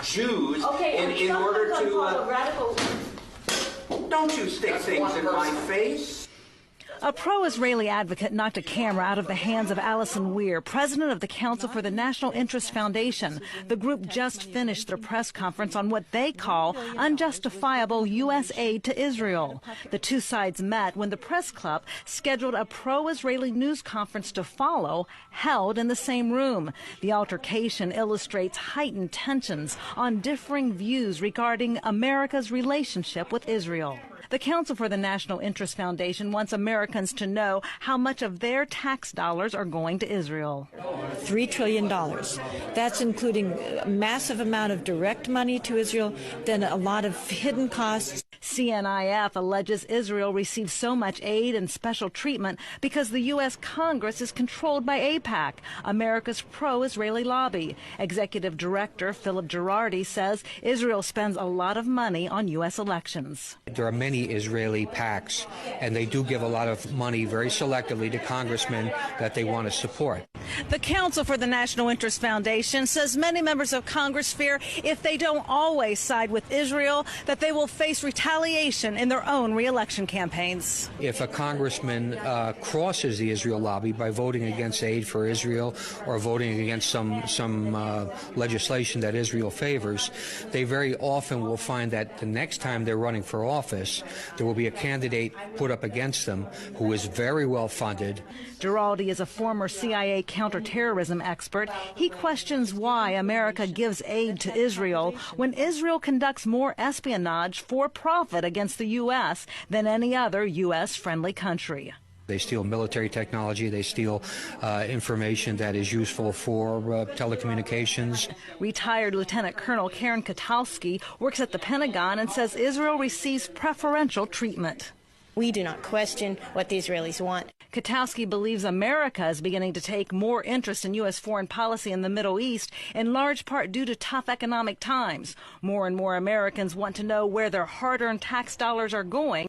Jews in order to don't you stick things in my face. A pro-Israeli advocate knocked a camera out of the hands of Allison Weir, president of the Council for the National Interest Foundation. The group just finished their press conference on what they call unjustifiable U.S. aid to Israel. The two sides met when the press club scheduled a pro-Israeli news conference to follow, held in the same room. The altercation illustrates heightened tensions on differing views regarding America's relationship with Israel. The Council for the National Interest Foundation wants Americans to know how much of their tax dollars are going to Israel. $3 trillion. That's including a massive amount of direct money to Israel, then a lot of hidden costs. CNIF alleges Israel receives so much aid and special treatment because the U.S. Congress is controlled by AIPAC, America's pro-Israeli lobby. Executive Director Philip Girardi says Israel spends a lot of money on U.S. elections. There are many Israeli PACs, and they do give a lot of money very selectively to congressmen that they want to support. The Council for the National Interest Foundation says many members of Congress fear if they don't always side with Israel, that they will face retaliation in their own re-election campaigns. If a congressman crosses the Israel lobby by voting against aid for Israel or voting against some legislation that Israel favors, they very often will find that the next time they're running for office, there will be a candidate put up against them who is very well funded. Giraldi is a former CIA counterterrorism expert. He questions why America gives aid to Israel when Israel conducts more espionage for profit against the U.S. than any other U.S.-friendly country. They steal military technology. They steal information that is useful for telecommunications. Retired Lieutenant Colonel Karen Kotowski works at the Pentagon and says Israel receives preferential treatment. We do not question what the Israelis want. Kotowski believes America is beginning to take more interest in U.S. foreign policy in the Middle East, in large part due to tough economic times. More and more Americans want to know where their hard-earned tax dollars are going.